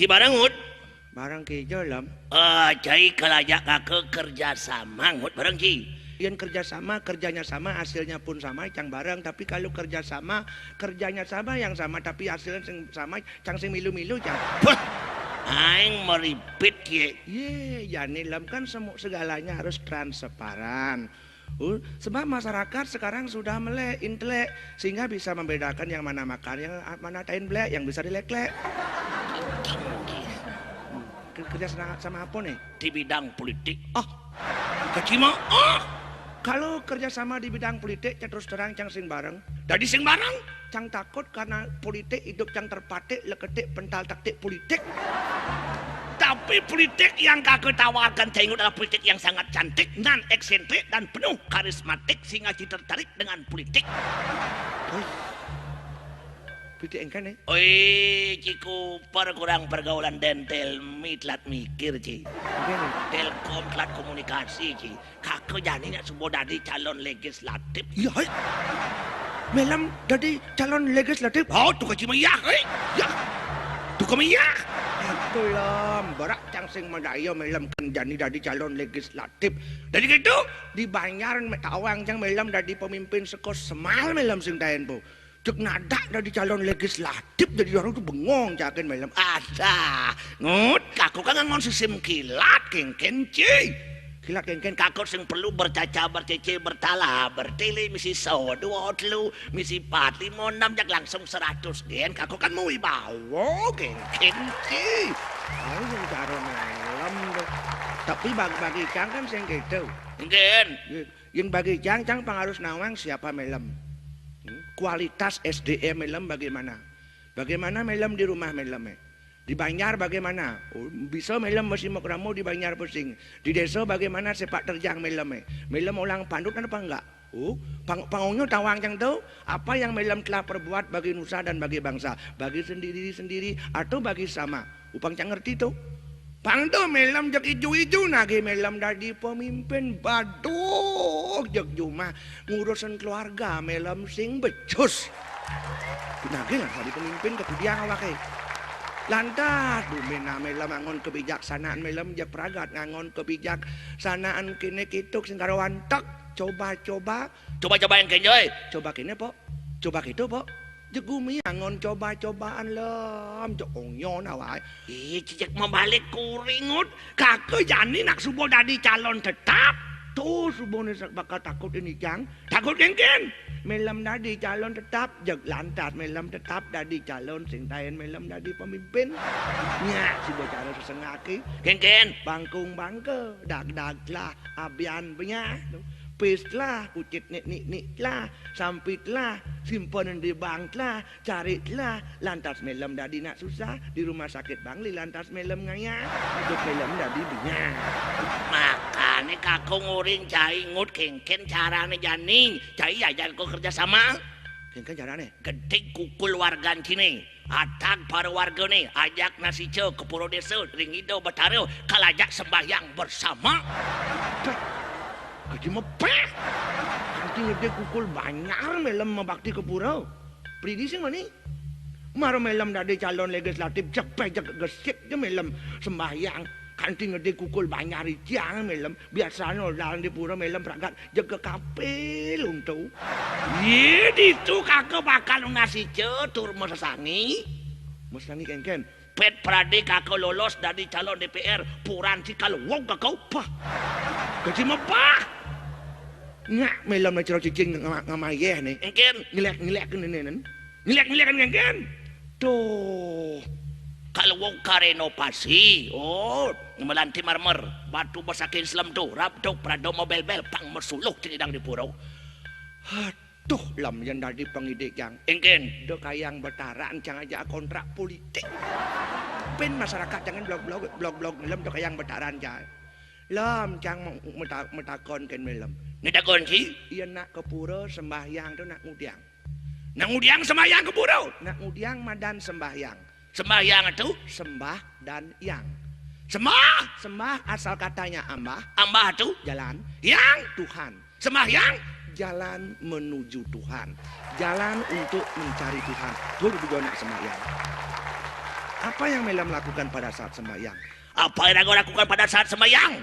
Si barangut barang kijo lam cai kalajak ke kerja sama ngut barang ci yang kerjasama kerjanya sama hasilnya pun sama cang bareng tapi kalau kerjasama kerjanya sama yang sama tapi hasilnya sama cang sing milu-milu cang aing meripit ye jani lam kan segalanya harus transparan. Sebab masyarakat sekarang sudah melek intelek sehingga bisa membedakan yang mana makan yang mana tain blek yang bisa dilek-lek. Kerja sama apa nih di bidang politik kecima kalau kerjasama di bidang politik terus terang cang sing bareng jadi sing bareng cang takut karena politik hidup cang terpatik leketik pental taktik politik. Tapi politik yang kakek tawarkan Caingut adalah politik yang sangat cantik, non eksentrik dan penuh karismatik sehingga Ci tertarik dengan politik. Politik engkan nih? Oi, Ciku kurang pergaulan dan telmi telat mikir Ci. Telkom telat komunikasi Ci. Kakek jadi nak sebuah dari calon legislatif. Iya, melam dari calon legislatif. Oh, tuh kecima ya, ya, tuh kami ya. Itu lam, berak cang sing madaya melam kan jani dari calon legislatif. Dari gitu dibayar tawang cang melam dari pemimpin sekos semal melam sing daen po. Cek nada dari calon legislatif jadi orang tuh bengong caken melam. Ada, ngut kaku kan ngon sistem kilat kengken cuy. Kilat kengken kakak sing perlu bercaca bercece bertala bertele misi so dua telu misi 4 5 6 jak langsung 100 gen kakak kan mau wibawa kengken cuy. Oh yang cara melam tapi bagi cang kan sing gitu. Gen. Yang bagi cang pengaruh nawang siapa melam. Kualitas SDM melam bagaimana? Bagaimana melam di rumah melam Dibanjar bagaimana? Bisa melam mesin mokramo dibanjar pusing. Di desa bagaimana sepak terjang melam Melam ulang pandut apa enggak? Pangongnya tawang yang tahu apa yang melam telah perbuat bagi nusa dan bagi bangsa, bagi sendiri atau bagi sama. Upang cang ngerti tuh. Pangdo melam jak ijo-ijo nage melam dari pemimpin baduk jak jumah ngurusan keluarga melam sing becus. Nage lah dari pemimpin kemudian awake. Lantas dumena melam ngangon kebijaksanaan melam jak pragat ngangon kebijaksanaan kene kituk sing karo wantek coba yang kenjoy. Coba kene po. Coba gitu po. Jegumi angon coba-cobaan lam jokongnya nawai. Cicek membalik kuringut kakek jani nak subuh dari calon tetap. Tuh subuh ni bakal takut ini cang. Takut kengken. Melam dari calon tetap jeg lantas melam tetap dari calon sing tayen melam dari pemimpin. Nya si bocah sesengaki. Kengken. Bangkung bangke dag lah abian punya. Pis lah, kucit nik lah, sampit lah, simpen di bank lah, cari lah, lantas melam dadi nak susah di rumah sakit Bangli lantas melam ngaya, hidup melam dadi binyak. Makanya kakak nguring cai ngut kengken carane jani, cai ajar kau kerja sama. Kengken carane? Gede kukul wargan sini. Atag para warga nih, ajak nasi ce ke Puro Desa, ringido betaro, kalajak sembahyang bersama. Kaji mepeh nanti ngede kukul banyak melam membakti ke pura pridi sih mani maro melam dari calon legislatif cepet gesik je melam sembahyang kanti ngede kukul banyak riciang melam biasanya dalam di pura melam peragat jaga kapel untuk itu kakak bakal nasi ce tur mesangi kengken pet prade kakak lolos dari calon DPR puran si kalau wong kakak pah kaji mepah nggak melam na ciro cicing ngamayeh nih engken ngilek kan ini ngilek kan engken tuh kalau wong karenovasi melanti marmer batu besakin Islam tuh rabdok prado mobil bel pang mesuluk tinidang di purau aduh lam yang dari pengidik yang engken do kayang betaran jangan aja kontrak politik pen masyarakat jangan blog melam do kayang betaran jangan lam cang metakon ken melam nidakon sih iya nak ke pura sembahyang tuh nak ngudiang sembahyang ke pura nak ngudiang madan sembahyang itu sembah dan yang sembah asal katanya ambah itu jalan yang Tuhan sembahyang jalan menuju Tuhan jalan untuk mencari Tuhan tuh juga nak sembahyang Apa yang Melam lakukan pada saat sembahyang? Apa yang aku lakukan pada saat sembahyang?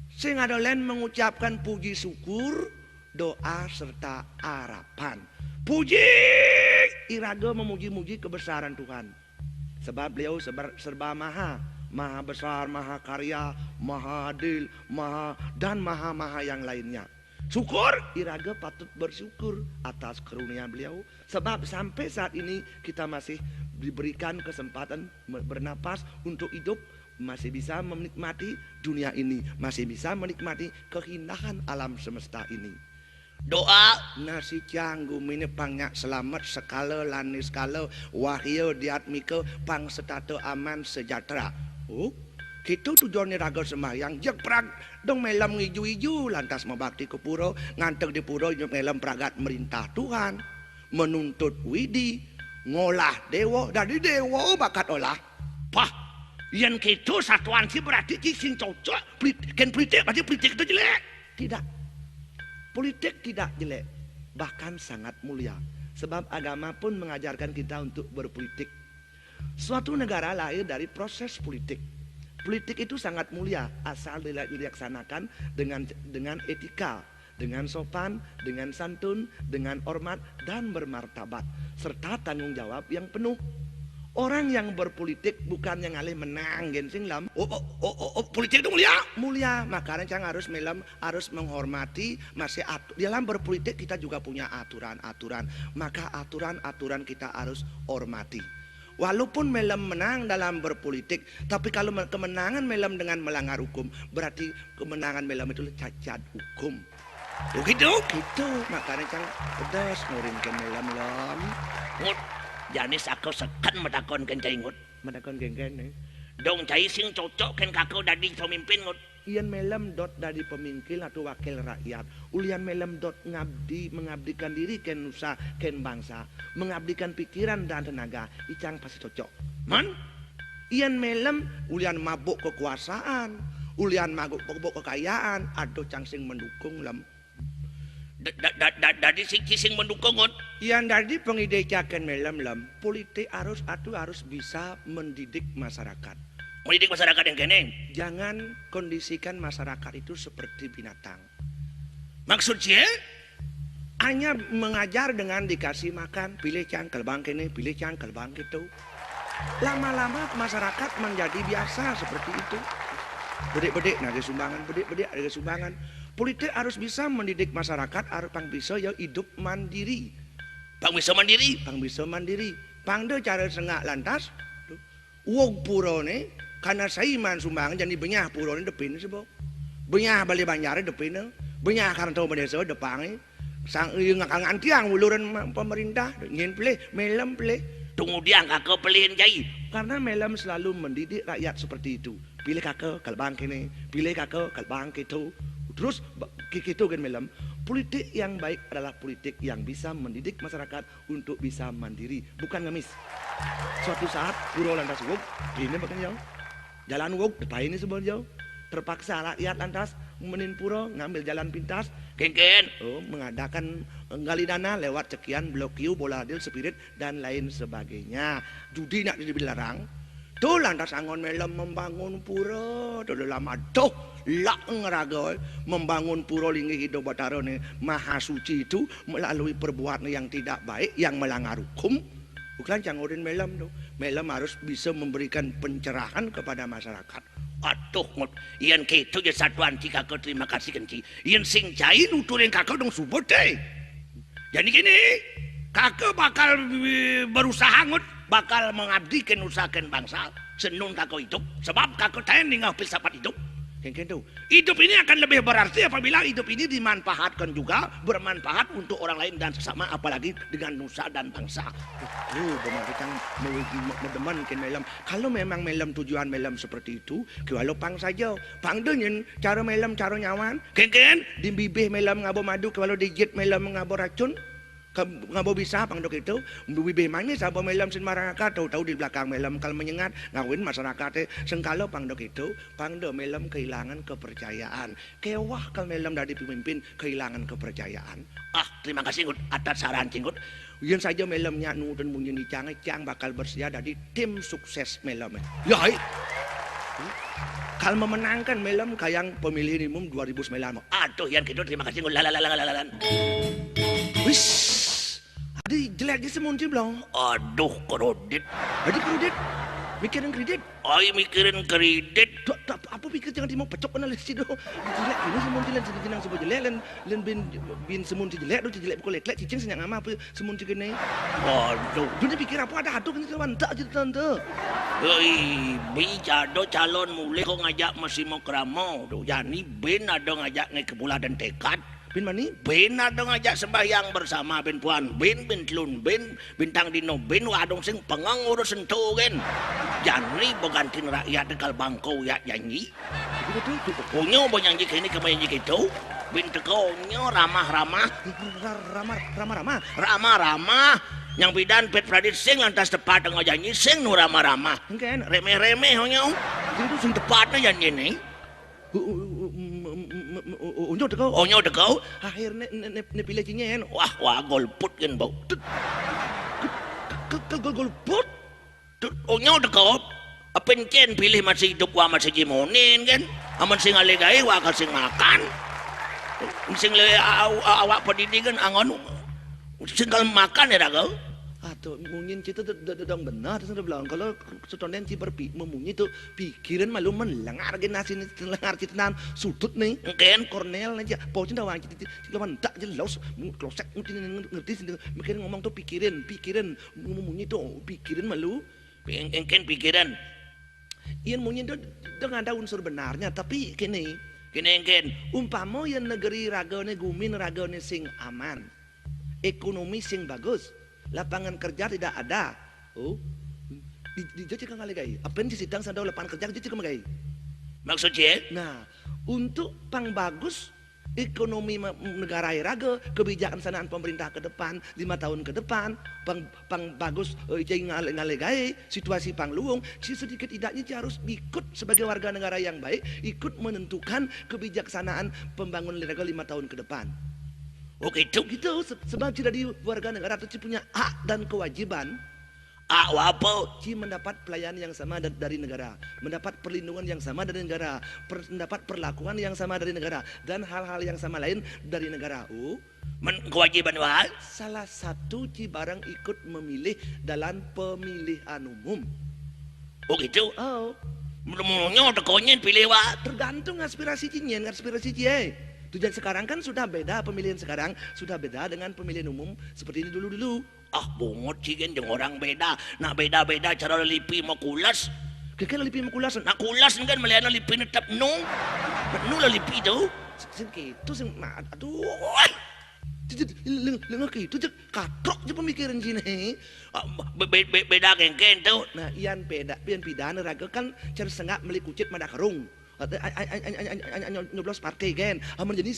Sing adolen mengucapkan puji syukur, doa serta harapan. Puji, iraga memuji-muji kebesaran Tuhan. Sebab beliau serba maha besar, maha karya, maha adil, maha yang lainnya. Syukur, iraga patut bersyukur atas karunia beliau. Sebab sampai saat ini kita masih diberikan kesempatan bernapas untuk hidup, masih bisa menikmati dunia ini, masih bisa menikmati keindahan alam semesta ini. Doa Nasi canggu mini pangnya selamat sekala lanis skala wahyu diatmika pang setata aman sejahtera. Oh, gitu tujuannya raga sembahyang jek prag dong melam ngiju-iju lantas membakti ke pura ngantek di pura melam pragat merintah Tuhan, menuntut widi, ngolah dewa dari dewa bakat olah. Pah, yang gitu satuan sih berarti sing cocok. Politik berarti politik itu jelek. Tidak. Politik tidak jelek, bahkan sangat mulia. Sebab agama pun mengajarkan kita untuk berpolitik. Suatu negara lahir dari proses politik. Politik itu sangat mulia asal dilaksanakan dengan etika, dengan sopan, dengan santun, dengan hormat dan bermartabat serta tanggung jawab yang penuh. Orang yang berpolitik bukan yang alih menang gensing lam. Politik itu mulia. Mulia, makanya cang harus melam, harus menghormati masih dalam berpolitik kita juga punya aturan-aturan. Maka aturan-aturan kita harus hormati. Walaupun melam menang dalam berpolitik, tapi kalau kemenangan melam dengan melanggar hukum, berarti kemenangan melam itu cacat hukum. Begitu? Gitu, makanya cang pedas ngurinkan melam lam. Janis aku sekan medakon ken cai ngut. Medakon geng-geng nih. Dong cai sing cocok ken kakau dadi pemimpin ngut. Ian melam dot dari pemimpin atau wakil rakyat. Ulian melam dot mengabdikan diri ken nusa ken bangsa, mengabdikan pikiran dan tenaga. Icang pasti cocok. Man? Ian melam ulian mabuk kekuasaan, ulian mabuk kekayaan, aduh cang sing mendukung lam. Dadi sing mendukung ngut. Yang dari pengide caken melam lam, politik harus bisa mendidik masyarakat. Mendidik masyarakat yang kene. Jangan kondisikan masyarakat itu seperti binatang. Maksudnya? Hanya mengajar dengan dikasih makan, pilih cangkel bang kene, pilih cangkel bang gitu. Lama-lama masyarakat menjadi biasa seperti itu. Bedek-bedek ada sumbangan, bedek-bedek ada sumbangan. Politik harus bisa mendidik masyarakat, harus pang bisa ya hidup mandiri. Pang bisa mandiri? Pang bisa mandiri. Pang de cara sengak lantas. Wong pura ni, karena saiman sumbangan jadi benyah pura ni depin sebab. Benyah balik banjar depin, benyah karantau desa depan. Sang ngakang antiang uluran pemerintah, ngin pelih, melam pelih. Tunggu dia kakak pelihin jai. Karena melam selalu mendidik rakyat seperti itu. Pilih kakak kalbang kini, pilih kakak kalbang gitu. Terus gitu kan melam. Politik yang baik adalah politik yang bisa mendidik masyarakat untuk bisa mandiri, bukan ngemis. Suatu saat pura lantas wog, ini makan jauh. Jalan wog, depan ini sebuah jauh. Terpaksa rakyat lantas menin pura ngambil jalan pintas. Ken. Mengadakan gali dana lewat cekian blok Q, bola adil, spirit dan lain sebagainya. Judi nak dilarang. Tuh lantas angon melam membangun pura. Tuh dalam aduh lak ngeraga membangun pura linggi hidup batara ni maha suci itu melalui perbuatan yang tidak baik yang melanggar hukum. Bukan cangurin melam tuh. Melam harus bisa memberikan pencerahan kepada masyarakat. Aduh, iyan gitu ya satuan ci kakak terima kasih kenci. Iyan sing jai nuturin kakak dong subot deh. Jadi gini, kakak bakal berusaha ngut, bakal mengabdikan usahakan bangsa senun kakak hidup. Sebab kakak tanya ninggal filsafat hidup. Gitu. Hidup ini akan lebih berarti apabila hidup ini dimanfaatkan juga, bermanfaat untuk orang lain dan sesama, apalagi dengan nusa dan bangsa. Benar kan medeman kan melam. Kalau memang melam tujuan melam seperti itu, kalau pang saja, pang denyen cara melam cara nyawan. Ken. Di bibih melam ngabo madu, kalau digit melam ngabo racun. Ngabo bisa pang dok itu bibih manis apa melam sin masyarakat tahu di belakang melam kalau menyengat ngawin masyarakat sengkalo pang dok itu pang do melam kehilangan kepercayaan kewah kalau melam dari pemimpin kehilangan kepercayaan. Terima kasih ngut atas saran cinggut. Yen saja melemnya nu dan munyi ni cang bakal bersedia dari tim sukses melem. Ya, kalau memenangkan melem kayang pemilihan umum 2009. Aduh yang gitu terima kasih lalalalalalalan. Wis. Adi jelek je semunti belum. Aduh kredit. Jadi kredit. Mikirin kredit. Ai mikirin kredit. Apa pikir jangan dimau pecok kena lesi do. Jelek ini semunti lan jenang sebab jelek lan bin semunti jelek do jelek pukul lek cicing senyang ama apa semunti kene. Aduh. Dunia pikir apa ada aduh kan wantak je tante. Hei, bijado calon mulai kok ngajak masih mau keramo. Duh, yani ben ada ngajak nge kepula dan tekad. Bin mani? Ben ada ngajak sembahyang bersama ben puan. Ben telun, ben bintang dino, ben wadong sing pengang urus sentuh kan. Yani begantin rakyat dekal bangkau ya nyanyi. Betul. Konyo nyanyi kini kemayang gitu. Ben tekonyo ramah-ramah. Ramah-ramah. Yang bidan pet pradit sing lantas tepat dengan nyanyi sing nu ramah-ramah. Kan Remeh-remeh honyo. itu Sing tepatnya nyanyi nih. Onyo dekau. Akhirnya ne pilih cinyen. Wah golput kan bau. Golput. Onyo dekau. Pencen pilih masih hidup wa masih jimonin kan. Aman sing alegai wa sing makan. Sing le awak pendidikan angon. Sing kalau makan ya kau. Atau mungkin kita dong benar sudah bilang kalau setonten ci memunyi itu pikiran malu menlengar generasi ini lengar citenan sudut nih Kan Cornel aja pocin dawang cita lawan tak jelas klosek mungkin ngerti mikir ngomong tuh pikiran memunyi tuh pikiran malu engken pikiran. ian munyi itu dengan ada unsur benarnya tapi kini Engken. umpama yang negeri ragone gumin ragone sing aman ekonomi sing bagus lapangan kerja tidak ada. Oh, di jadi kan gai. Apa yang disidang sandau lapangan kerja jadi kan gai. Maksudnya? Nah, untuk pang bagus ekonomi negara raga kebijakan sanaan pemerintah ke depan 5 tahun ke depan pang bagus ngale gai situasi pang luung si sedikit tidaknya harus ikut sebagai warga negara yang baik ikut menentukan kebijaksanaan pembangunan raga 5 tahun ke depan. Oh gitu. Gitu sebab tidak di warga negara itu punya hak dan kewajiban Apa? mendapat pelayanan yang sama dari negara, mendapat perlindungan yang sama dari negara, mendapat perlakuan yang sama dari negara dan hal-hal yang sama lain dari negara. Kewajiban wah. Salah satu barang ikut memilih dalam pemilihan umum. Oh gitu. Oh, Mulanya tekonyen pilih wah. tergantung aspirasi cie. Tujuan sekarang kan sudah beda, pemilihan sekarang sudah beda dengan pemilihan umum seperti ini dulu. Ah bungot cigen jeung orang beda. Nak beda-beda cara lipi mau kulas. Kekal lipi makulas. Nak kulas kan melihat lipi netap no. Nu lah lipi tu. Sing kitu sing aduh. Lengah kitu cek katrok je pemikiran sini. Beda kengken tu. Nah, ian pidana raga kan cara senggak meli kucit mada karung. Nyoblos partai kan menjadi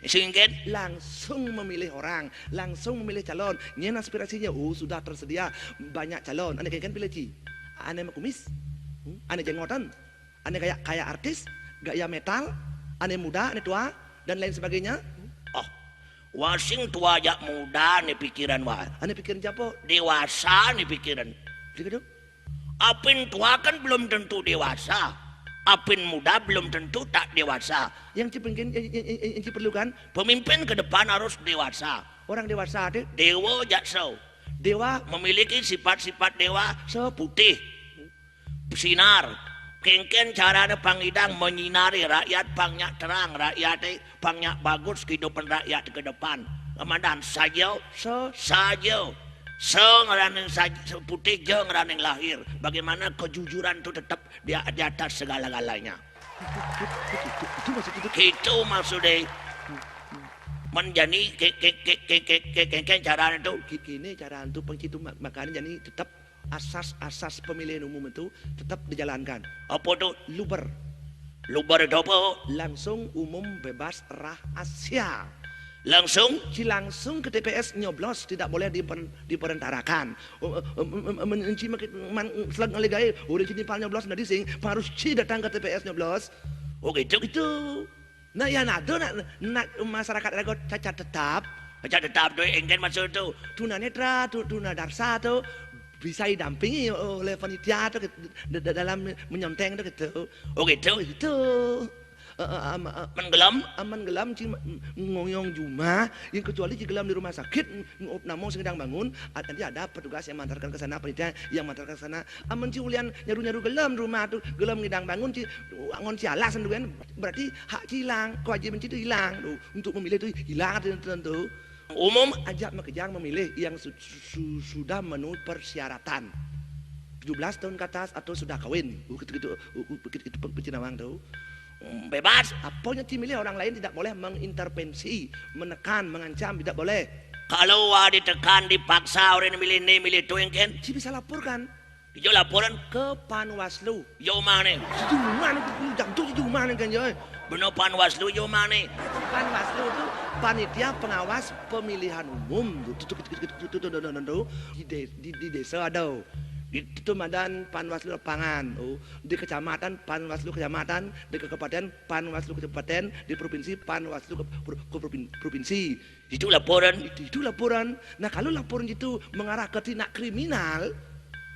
Sing kan langsung memilih orang, langsung memilih calon. Nyen aspirasinya sudah tersedia banyak calon. Ane kan pilih ci. Ane kumis. Ane jenggotan. Ane kayak artis, gaya metal, ane muda, ane tua dan lain sebagainya. oh wasing tua jak muda nih pikiran wah. Ane pikiran japo? Dewasa nih pikiran. Begitu? Apin tua kan belum tentu dewasa. Apin muda belum tentu tak dewasa. Yang diperlukan Pemimpin ke depan harus dewasa. orang dewasa ada Dewa jakso dewa memiliki sifat-sifat dewa so putih, sinar, kengken cara ada pangidang menyinari rakyat, pangnya terang rakyat, pangnya bagus kehidupan rakyat ke depan. Kemudian saja ngeraning putih je ngeraning lahir. Bagaimana kejujuran itu tetap di atas segala-galanya. itu maksud itu. Itu maksudnya menjadi ke cara itu. Kini cara untuk penghitung makanya jadi tetap asas pemilihan umum itu tetap dijalankan. Apa tuh? Luber itu apa? langsung umum bebas rahasia. Langsung Langsung ke TPS nyoblos tidak boleh diperentarakan. Selang ngaligai udah sini pal nyoblos nadi sing harus datang ke TPS nyoblos. oh gitu. Itu. Nah ya nado nak masyarakat ragot cacat tetap Aja tetap tuh engken masuk tuh. Tunanetra, tunadarsa tuh bisa didampingi oleh panitia tuh dalam menyonteng tuh gitu. Oh gitu. Itu Menggelam. aman gelam cing ngoyong juma yang kecuali ci gelam di rumah sakit namun sedang bangun nanti ada petugas yang mengantarkan ke sana panitia yang mengantarkan ke sana aman ci ulian nyaru gelam rumah tuh gelam ngidang bangun ci ngon ci alas senduan berarti hak ci hilang kewajiban ci itu hilang tuh untuk memilih itu hilang tentu Umum ajak makejang memilih yang sudah memenuhi persyaratan 17 tahun ke atas atau sudah kawin gitu pecinawang tuh bebas. apanya dimilih orang lain tidak boleh mengintervensi, menekan, mengancam, tidak boleh. Kalau ditekan dipaksa orang milih ini milih itu engken. Si bisa laporkan Ijo laporan ke Panwaslu. yo mana? Sejuman jam tuh sejuman kan ya. Bener Panwaslu yo mana? Panwaslu itu panitia pengawas pemilihan umum di desa ada. Itu madan Panwaslu lapangan, di kecamatan Panwaslu kecamatan, di kabupaten Panwaslu kabupaten, di provinsi Panwaslu ke provinsi. Itu laporan. Itu laporan. Nah kalau laporan itu mengarah ke tindak kriminal,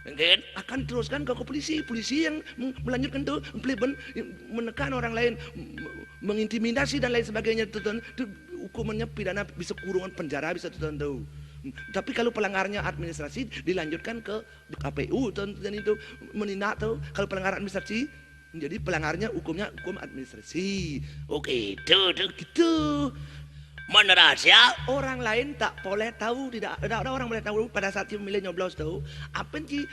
Engken. akan teruskan ke polisi. Polisi yang melanjutkan itu menekan orang lain, mengintimidasi dan lain sebagainya. Itu hukumannya pidana bisa kurungan penjara bisa tertentu. Tapi kalau pelanggarnya administrasi dilanjutkan ke KPU dan itu menindak tuh. Kalau pelanggaran administrasi jadi pelanggarnya hukumnya hukum administrasi. Oke, itu Gitu. mana rahasia? Orang lain tak boleh tahu, tidak ada orang boleh tahu pada saat dia memilih nyoblos tahu. Apa sih?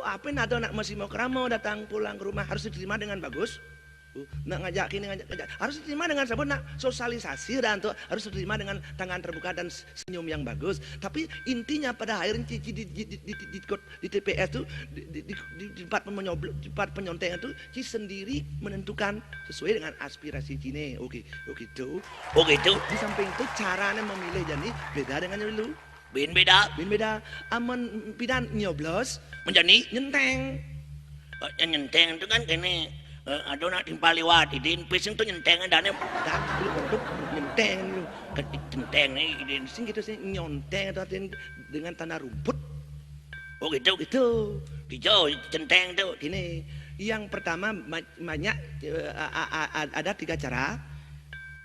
Apa ada anak masih mau keramo datang pulang ke rumah harus diterima dengan bagus. Nak ngajak ini ngajak harus diterima dengan sabun nak sosialisasi dan tuh harus diterima dengan tangan terbuka dan senyum yang bagus. Tapi intinya pada akhirnya di TPS tuh di tempat penyontengan tuh sendiri menentukan sesuai dengan aspirasi Cine. Oke itu. Oh gitu. Di samping itu caranya memilih jadi beda dengan dulu. Beda. Aman pidan nyoblos Menjadi nyenteng. nyenteng itu kan kene ada nak timpal lewat idin pising tuh nyenteng dan Tak untuk nyenteng lu. nyenteng nih idin. Sing gitu sih nyonteng atau dengan tanah rumput. Oh gitu. Itu Hijau centeng tuh. gini. Yang pertama banyak ada 3 cara.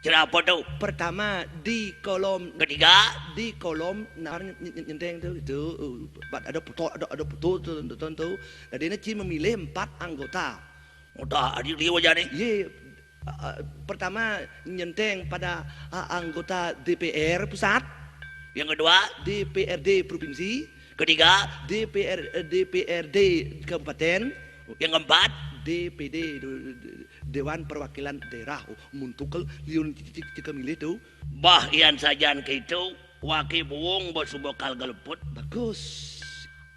Cara apa tuh? Pertama di kolom Ketiga. nyenteng itu ada foto tentu. Jadi ini Ci memilih 4 anggota. Udah adik dia wajah nih. Pertama nyenteng pada anggota DPR pusat, Yang kedua. DPRD provinsi, Ketiga. DPRD kabupaten, Yang keempat. DPD Dewan Perwakilan Daerah. Muntukel liun jika milih tuh Bah ian sajan ke itu. Waki buung bosubokal galeput. bagus.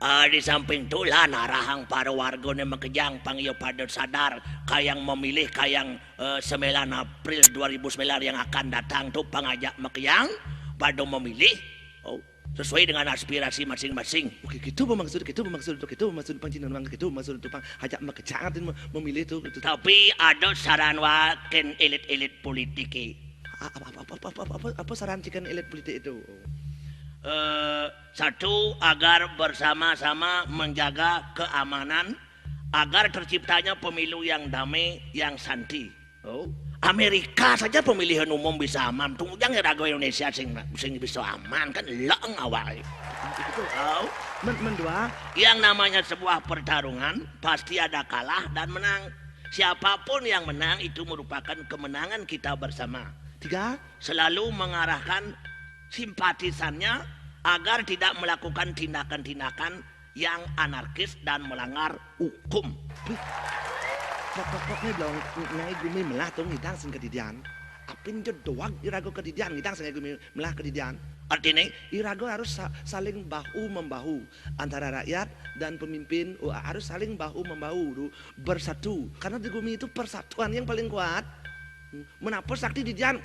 Di samping itu lah narahang para warga yang makejang panggil pada sadar kayang memilih kayang 9 April 2009 yang akan datang tuh pengajak makejang pada memilih sesuai dengan aspirasi masing-masing. Oke, gitu bermaksud pancinan orang gitu maksud itu pang ajak makejang memilih tuh. Tapi ada saran waken elit-elit politik. Apa saran cikan elit politik itu? Satu, agar bersama-sama menjaga keamanan agar terciptanya pemilu yang damai, yang santai. Amerika saja pemilihan umum bisa aman. Tunggu jangan ragu Indonesia sing bisa aman kan leng awal. Mendua Yang namanya sebuah pertarungan pasti ada kalah dan menang. Siapapun yang menang itu merupakan kemenangan kita bersama. 3 Selalu mengarahkan simpatisannya agar tidak melakukan tindakan-tindakan yang anarkis dan melanggar hukum. Pokoknya bilang ngai gumi melah tuh ngidang sing kedidian. Apin doang irago kedidian ngidang sing gumi melah kedidian. Artinya Irago harus saling bahu membahu antara rakyat dan pemimpin harus saling bahu membahu bersatu karena di gumi itu persatuan yang paling kuat. Menapa sakti di Dian?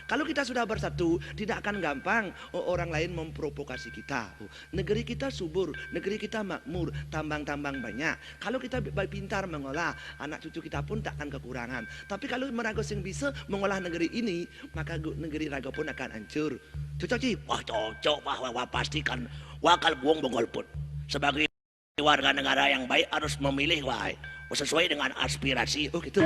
Kalau kita sudah bersatu, tidak akan gampang orang lain memprovokasi kita. Negeri kita subur, negeri kita makmur, tambang-tambang banyak. Kalau kita pintar mengolah, anak cucu kita pun tak akan kekurangan. Tapi kalau Merago sing bisa mengolah negeri ini, maka negeri Rago pun akan hancur. Cocok Ci? Wah cocok, wah pastikan wakal buang bongolput. Sebagai warga negara yang baik harus memilih sesuai dengan aspirasi. Oh gitu.